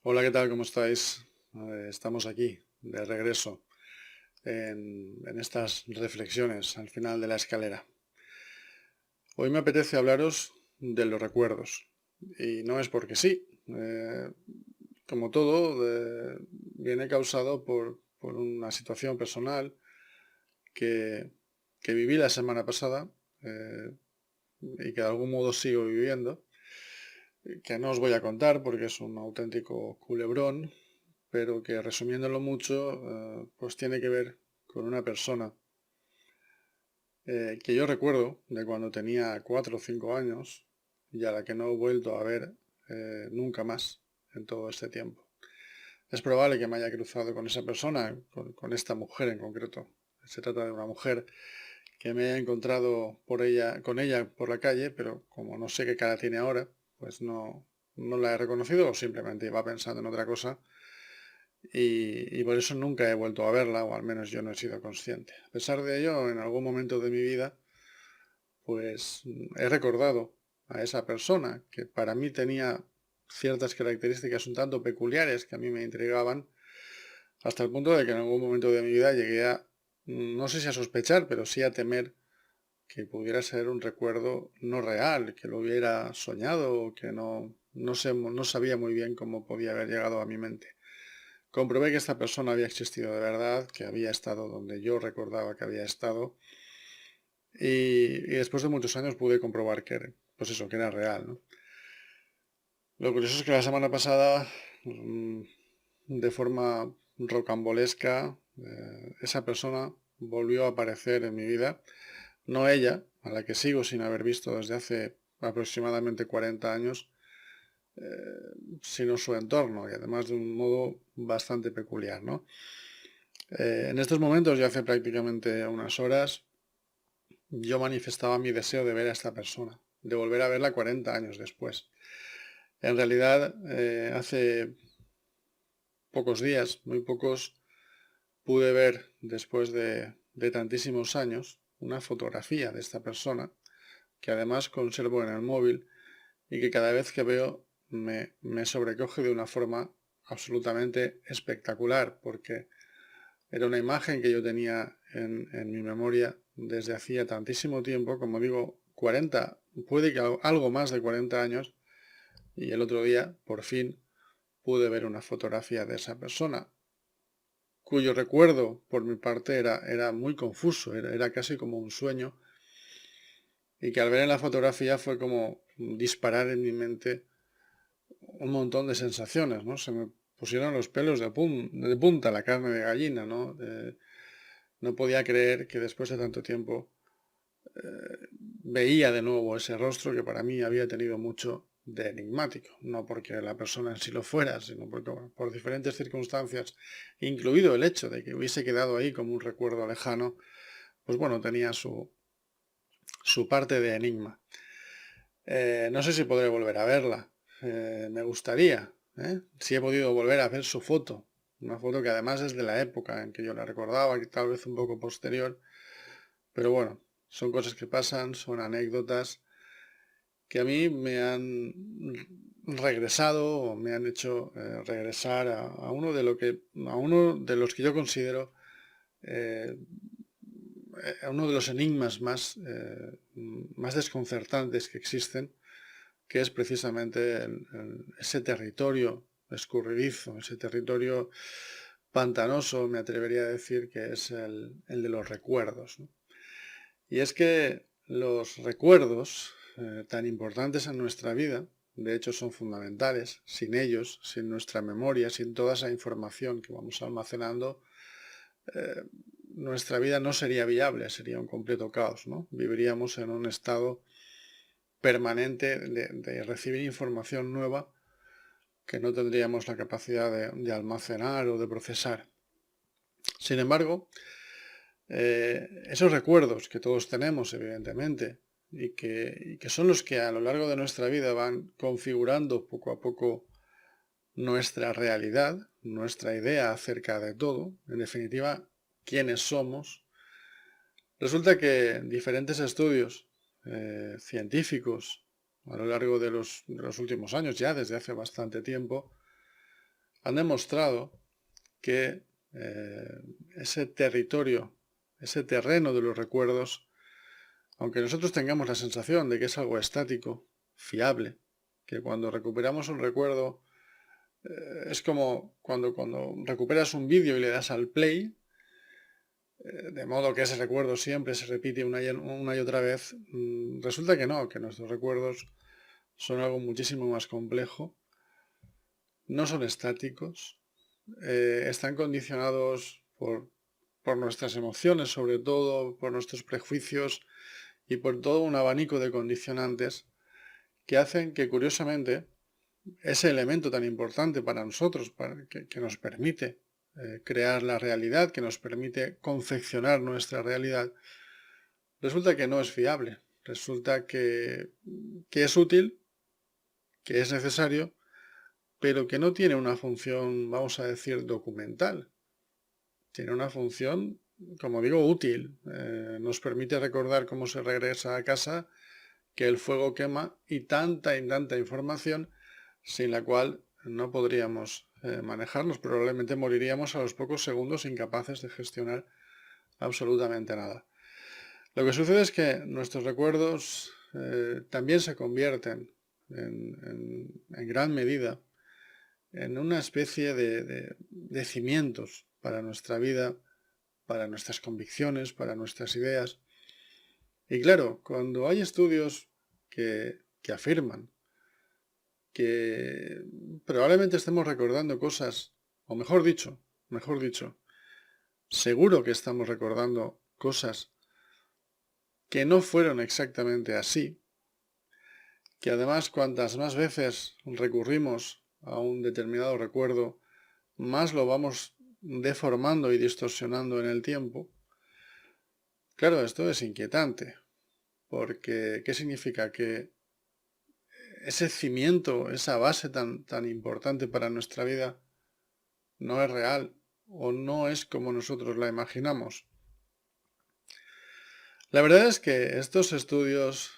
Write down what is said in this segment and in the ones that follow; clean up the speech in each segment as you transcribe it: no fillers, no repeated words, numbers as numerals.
Hola, ¿qué tal? ¿Cómo estáis? Estamos aquí, de regreso, en estas reflexiones al final de la escalera. Hoy me apetece hablaros de los recuerdos. Y no es porque sí. Como todo, viene causado por una situación personal que, que viví la semana pasada eh, y que de algún modo sigo viviendo, que no os voy a contar porque es un auténtico culebrón, pero que resumiéndolo mucho, pues tiene que ver con una persona que yo recuerdo de cuando tenía 4 o 5 años y a la que no he vuelto a ver nunca más en todo este tiempo. Es probable que me haya cruzado con esa persona, con esta mujer en concreto. Se trata de una mujer que me haya encontrado con ella por la calle, pero como no sé qué cara tiene ahora, pues no la he reconocido o simplemente iba pensando en otra cosa y por eso nunca he vuelto a verla, o al menos yo no he sido consciente. A pesar de ello, en algún momento de mi vida, pues he recordado a esa persona que para mí tenía ciertas características un tanto peculiares que a mí me intrigaban, hasta el punto de que en algún momento de mi vida llegué a, no sé si a sospechar, pero sí a temer que pudiera ser un recuerdo no real, que lo hubiera soñado o que no sabía muy bien cómo podía haber llegado a mi mente. Comprobé que esta persona había existido de verdad, que había estado donde yo recordaba que había estado, y después de muchos años pude comprobar pues eso, que era real, ¿no? Lo curioso es que la semana pasada, de forma rocambolesca, esa persona volvió a aparecer en mi vida. No ella, a la que sigo sin haber visto desde hace aproximadamente 40 años, eh, sino su entorno, y además de un modo bastante peculiar, ¿no? En estos momentos, ya hace prácticamente unas horas, yo manifestaba mi deseo de ver a esta persona, de volver a verla 40 años después. En realidad, hace pocos días, muy pocos, pude ver, después de tantísimos años, una fotografía de esta persona, que además conservo en el móvil y que cada vez que veo me sobrecoge de una forma absolutamente espectacular, porque era una imagen que yo tenía en mi memoria desde hacía tantísimo tiempo, como digo, 40, puede que algo más de 40 años, y el otro día, por fin, pude ver una fotografía de esa persona, cuyo recuerdo, por mi parte, era muy confuso, era casi como un sueño, y que al ver en la fotografía fue como disparar en mi mente un montón de sensaciones, ¿no? Se me pusieron los pelos de punta, la carne de gallina, ¿no? No podía creer que después de tanto tiempo veía de nuevo ese rostro que para mí había tenido mucho de enigmático, no porque la persona en sí lo fuera, sino porque por diferentes circunstancias, incluido el hecho de que hubiese quedado ahí como un recuerdo lejano, pues bueno, tenía su parte de enigma. No sé si podré volver a verla, me gustaría, si he podido volver a ver su foto, una foto que además es de la época en que yo la recordaba, que tal vez un poco posterior, pero bueno, son cosas que pasan, son anécdotas que a mí me han regresado o me han hecho regresar a uno de los que yo considero eh, uno de los enigmas más desconcertantes que existen, que es precisamente ese territorio escurridizo, ese territorio pantanoso, me atrevería a decir que es el de los recuerdos, ¿no? Y es que los recuerdos, tan importantes en nuestra vida, de hecho son fundamentales. Sin ellos, sin nuestra memoria, sin toda esa información que vamos almacenando, eh, nuestra vida no sería viable, sería un completo caos, ¿no? Viviríamos en un estado permanente de recibir información nueva que no tendríamos la capacidad de almacenar o de procesar. Sin embargo, esos recuerdos que todos tenemos, evidentemente, y que son los que a lo largo de nuestra vida van configurando poco a poco nuestra realidad, nuestra idea acerca de todo, en definitiva, quiénes somos. Resulta que diferentes estudios científicos a lo largo de los últimos años, ya desde hace bastante tiempo, han demostrado que ese territorio, ese terreno de los recuerdos, aunque nosotros tengamos la sensación de que es algo estático, fiable, que cuando recuperamos un recuerdo es como cuando recuperas un vídeo y le das al play, de modo que ese recuerdo siempre se repite una y otra vez, resulta que no, que nuestros recuerdos son algo muchísimo más complejo, no son estáticos, están condicionados por nuestras emociones, sobre todo por nuestros prejuicios y por todo un abanico de condicionantes que hacen que, curiosamente, ese elemento tan importante para nosotros, que nos permite crear la realidad, que nos permite confeccionar nuestra realidad, resulta que no es fiable, resulta que es útil, que es necesario, pero que no tiene una función, vamos a decir, documental. Tiene una función, como digo, útil. Nos permite recordar cómo se regresa a casa, que el fuego quema y tanta información sin la cual no podríamos manejarnos. Probablemente moriríamos a los pocos segundos incapaces de gestionar absolutamente nada. Lo que sucede es que nuestros recuerdos también se convierten en gran medida en una especie de cimientos para nuestra vida, para nuestras convicciones, para nuestras ideas. Y claro, cuando hay estudios que afirman que probablemente estemos recordando cosas, o mejor dicho, seguro que estamos recordando cosas que no fueron exactamente así, que además cuantas más veces recurrimos a un determinado recuerdo, más lo vamos deformando y distorsionando en el tiempo. Claro, esto es inquietante, porque ¿qué significa? Que ese cimiento, esa base tan importante para nuestra vida, no es real o no es como nosotros la imaginamos. La verdad es que estos estudios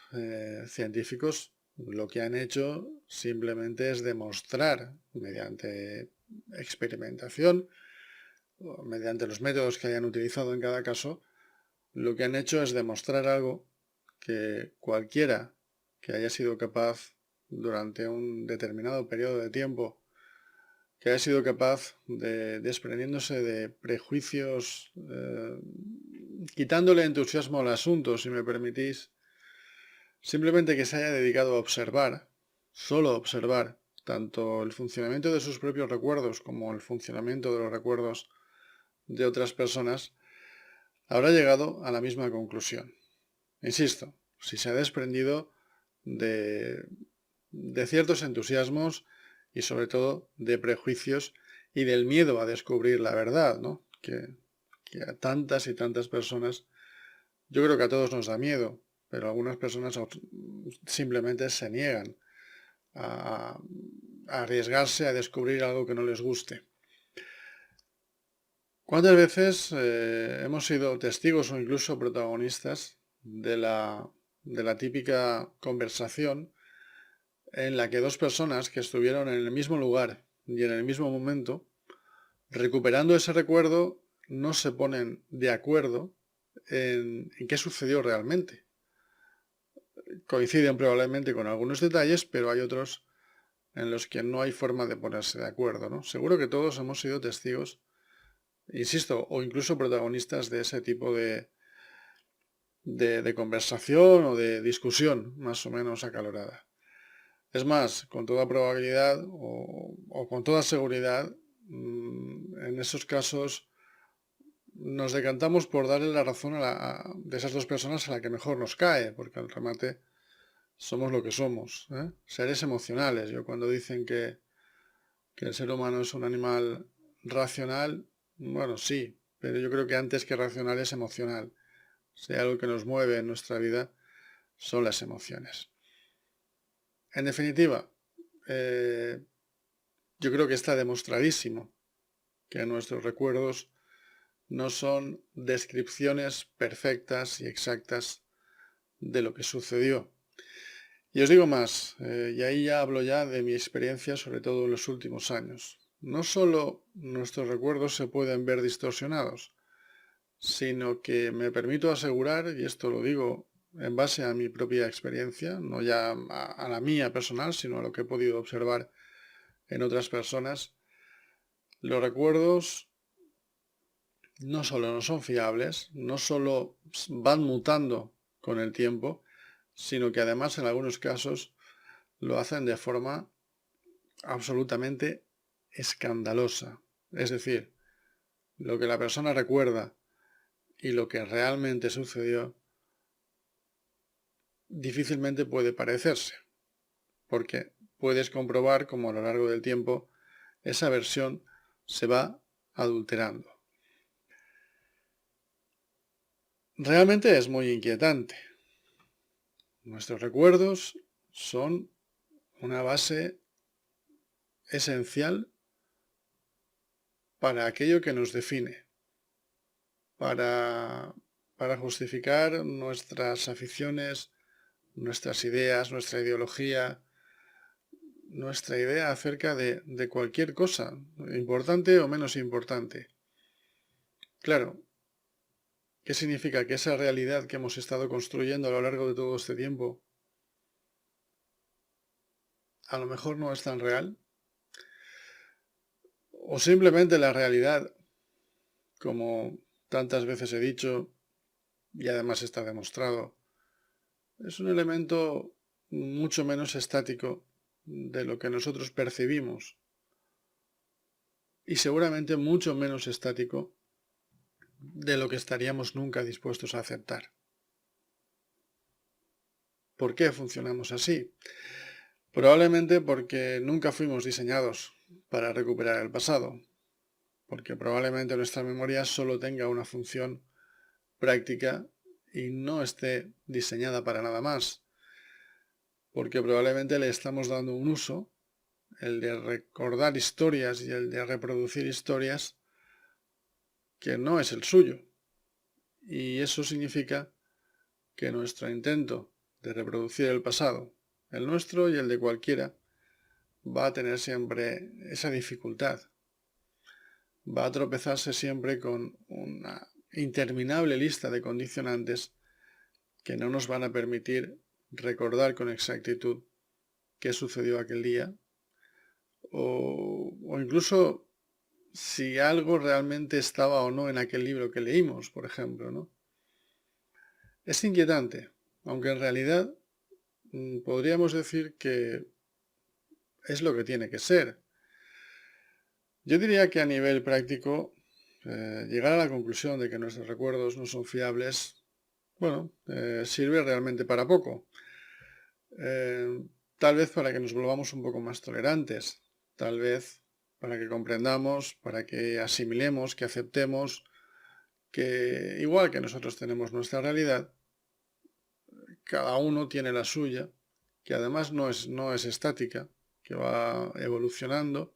científicos lo que han hecho simplemente es demostrar mediante experimentación, o mediante los métodos que hayan utilizado en cada caso, lo que han hecho es demostrar algo que cualquiera que haya sido capaz durante un determinado periodo de tiempo, que haya sido capaz de, desprendiéndose de prejuicios, quitándole entusiasmo al asunto, si me permitís, simplemente que se haya dedicado a observar, solo observar, tanto el funcionamiento de sus propios recuerdos como el funcionamiento de los recuerdos de otras personas, habrá llegado a la misma conclusión. Insisto, si se ha desprendido de ciertos entusiasmos y sobre todo de prejuicios y del miedo a descubrir la verdad, ¿no? Que a tantas y tantas personas, yo creo que a todos nos da miedo, pero algunas personas simplemente se niegan a arriesgarse a descubrir algo que no les guste. ¿Cuántas veces hemos sido testigos o incluso protagonistas de la típica conversación en la que dos personas que estuvieron en el mismo lugar y en el mismo momento, recuperando ese recuerdo, no se ponen de acuerdo en qué sucedió realmente? Coinciden probablemente con algunos detalles, pero hay otros en los que no hay forma de ponerse de acuerdo, ¿no? Seguro que todos hemos sido testigos, insisto, o incluso protagonistas de ese tipo de conversación o de discusión más o menos acalorada. Es más, con toda probabilidad o con toda seguridad, en esos casos nos decantamos por darle la razón de esas dos personas a la que mejor nos cae, porque al remate somos lo que somos, ¿eh? Seres emocionales. Yo cuando dicen que el ser humano es un animal racional, bueno, sí, pero yo creo que antes que racional es emocional. Si hay algo que nos mueve en nuestra vida, son las emociones. En definitiva, yo creo que está demostradísimo que nuestros recuerdos no son descripciones perfectas y exactas de lo que sucedió. Y os digo más, y ahí ya hablo ya de mi experiencia, sobre todo en los últimos años. no solo nuestros recuerdos se pueden ver distorsionados, sino que me permito asegurar, y esto lo digo en base a mi propia experiencia, no ya a la mía personal, sino a lo que he podido observar en otras personas, los recuerdos no solo no son fiables, no solo van mutando con el tiempo, sino que además en algunos casos lo hacen de forma absolutamente escandalosa. Es decir, lo que la persona recuerda y lo que realmente sucedió difícilmente puede parecerse, porque puedes comprobar cómo a lo largo del tiempo esa versión se va adulterando. Realmente es muy inquietante. Nuestros recuerdos son una base esencial para aquello que nos define, para justificar nuestras aficiones, nuestras ideas, nuestra ideología, nuestra idea acerca de cualquier cosa, importante o menos importante. Claro, ¿qué significa? Que esa realidad que hemos estado construyendo a lo largo de todo este tiempo a lo mejor no es tan real. O simplemente la realidad, como tantas veces he dicho, y además está demostrado, es un elemento mucho menos estático de lo que nosotros percibimos y seguramente mucho menos estático de lo que estaríamos nunca dispuestos a aceptar. ¿Por qué funcionamos así? Probablemente porque nunca fuimos diseñados para recuperar el pasado, porque probablemente nuestra memoria solo tenga una función práctica y no esté diseñada para nada más, porque probablemente le estamos dando un uso, el de recordar historias y el de reproducir historias, que no es el suyo. Y eso significa que nuestro intento de reproducir el pasado, el nuestro y el de cualquiera, va a tener siempre esa dificultad. Va a tropezarse siempre con una interminable lista de condicionantes que no nos van a permitir recordar con exactitud qué sucedió aquel día o incluso si algo realmente estaba o no en aquel libro que leímos, por ejemplo, ¿no? Es inquietante, aunque en realidad podríamos decir que es lo que tiene que ser. Yo diría que a nivel práctico, llegar a la conclusión de que nuestros recuerdos no son fiables, bueno, sirve realmente para poco. Tal vez para que nos volvamos un poco más tolerantes, tal vez para que comprendamos, para que asimilemos, que aceptemos que igual que nosotros tenemos nuestra realidad, cada uno tiene la suya, que además no es estática, que va evolucionando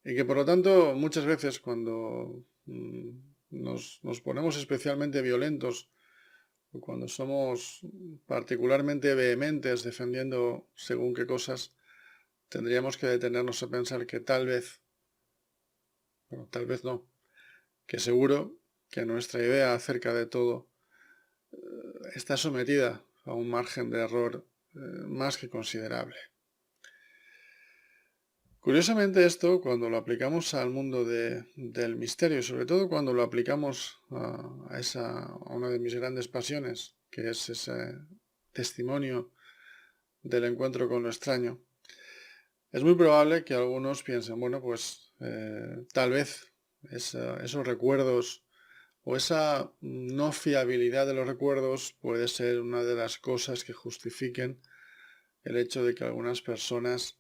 y que por lo tanto muchas veces cuando nos ponemos especialmente violentos o cuando somos particularmente vehementes defendiendo según qué cosas, tendríamos que detenernos a pensar que tal vez no, que seguro que nuestra idea acerca de todo está sometida a un margen de error más que considerable. Curiosamente esto, cuando lo aplicamos al mundo del misterio, y sobre todo cuando lo aplicamos a una de mis grandes pasiones, que es ese testimonio del encuentro con lo extraño, es muy probable que algunos piensen, bueno, pues tal vez esos recuerdos o esa no fiabilidad de los recuerdos puede ser una de las cosas que justifiquen el hecho de que algunas personas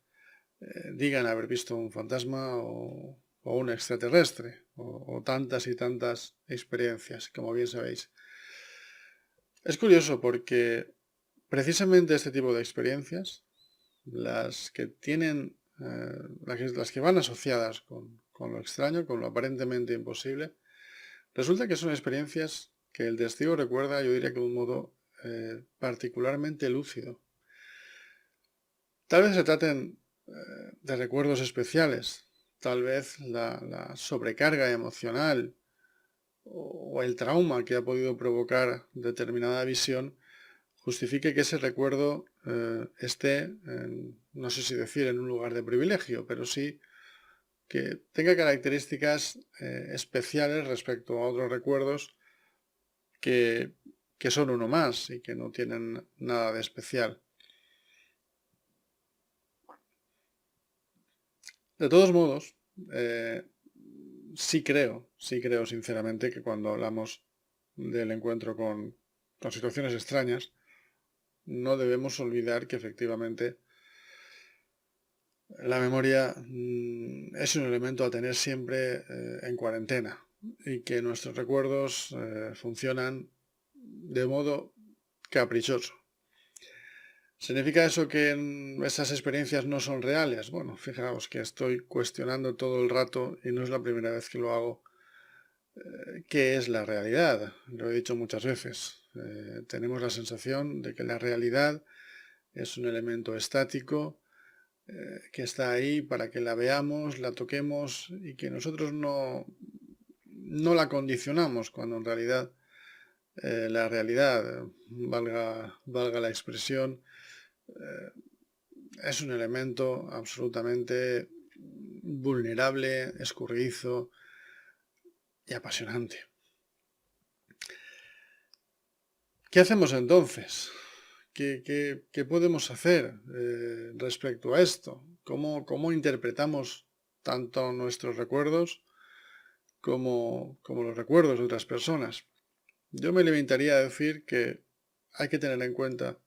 digan haber visto un fantasma o un extraterrestre o tantas y tantas experiencias, como bien sabéis. Es curioso porque precisamente este tipo de experiencias, las que tienen, las que van asociadas con lo extraño, con lo aparentemente imposible, resulta que son experiencias que el testigo recuerda, yo diría que de un modo particularmente lúcido. Tal vez se traten de recuerdos especiales, tal vez la sobrecarga emocional o el trauma que ha podido provocar determinada visión justifique que ese recuerdo esté, no sé si decir en un lugar de privilegio, pero sí que tenga características especiales respecto a otros recuerdos que, que son uno más y que no tienen nada de especial. De todos modos, sí creo sinceramente que cuando hablamos del encuentro con situaciones extrañas, no debemos olvidar que efectivamente la memoria es un elemento a tener siempre en cuarentena y que nuestros recuerdos funcionan de modo caprichoso. ¿Significa eso que esas experiencias no son reales? Bueno, fijaos que estoy cuestionando todo el rato y no es la primera vez que lo hago. ¿Qué es la realidad? Lo he dicho muchas veces. Tenemos la sensación de que la realidad es un elemento estático que está ahí para que la veamos, la toquemos y que nosotros no la condicionamos, cuando en realidad la realidad, valga la expresión, es un elemento absolutamente vulnerable, escurridizo y apasionante. ¿Qué hacemos entonces? ¿Qué podemos hacer respecto a esto? ¿Cómo interpretamos tanto nuestros recuerdos como los recuerdos de otras personas? Yo me limitaría a decir que hay que tener en cuenta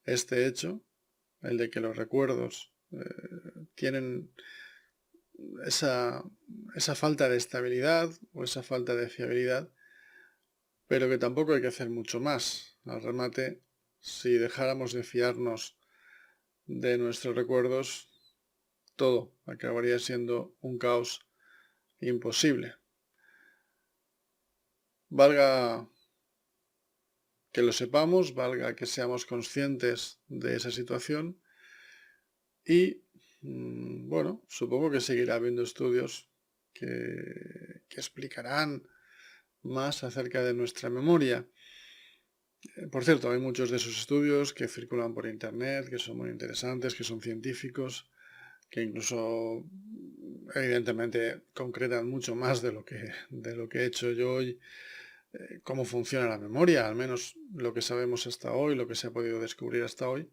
este hecho, el de que los recuerdos tienen esa falta de estabilidad o esa falta de fiabilidad, pero que tampoco hay que hacer mucho más. Al remate, si dejáramos de fiarnos de nuestros recuerdos, todo acabaría siendo un caos imposible. Valga que lo sepamos, valga que seamos conscientes de esa situación y, bueno, supongo que seguirá habiendo estudios que explicarán más acerca de nuestra memoria. Por cierto, hay muchos de esos estudios que circulan por internet, que son muy interesantes, que son científicos, que incluso evidentemente concretan mucho más de lo que he hecho yo hoy, cómo funciona la memoria, al menos lo que sabemos hasta hoy, lo que se ha podido descubrir hasta hoy.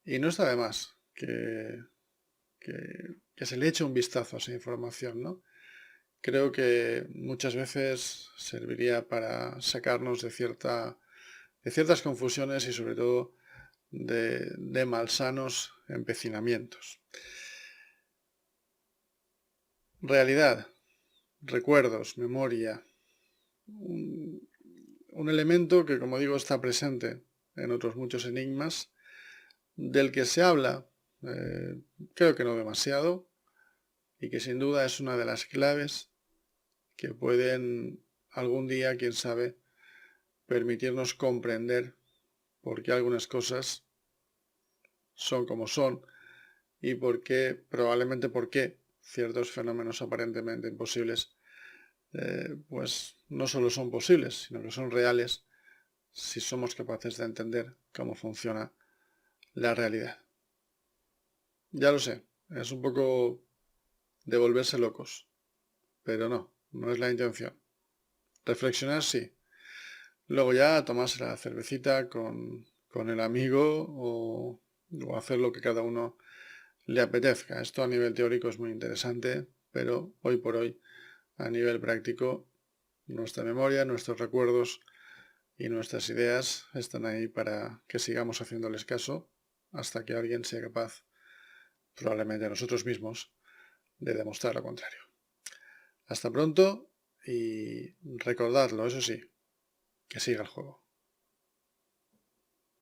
Y no está de más que se le eche un vistazo a esa información, ¿no? Creo que muchas veces serviría para sacarnos de ciertas confusiones y sobre todo de malsanos empecinamientos. Realidad, recuerdos, memoria, un elemento que, como digo, está presente en otros muchos enigmas, del que se habla, creo que no demasiado, y que sin duda es una de las claves que pueden algún día, quién sabe, permitirnos comprender por qué algunas cosas son como son y probablemente por qué ciertos fenómenos aparentemente imposibles pues no solo son posibles, sino que son reales si somos capaces de entender cómo funciona la realidad. Ya lo sé, es un poco de volverse locos, pero no es la intención. Reflexionar sí, luego ya tomarse la cervecita con el amigo o hacer lo que cada uno le apetezca. Esto a nivel teórico es muy interesante, pero hoy por hoy, a nivel práctico, nuestra memoria, nuestros recuerdos y nuestras ideas están ahí para que sigamos haciéndoles caso hasta que alguien sea capaz, probablemente nosotros mismos, de demostrar lo contrario. Hasta pronto y recordadlo, eso sí, que siga el juego.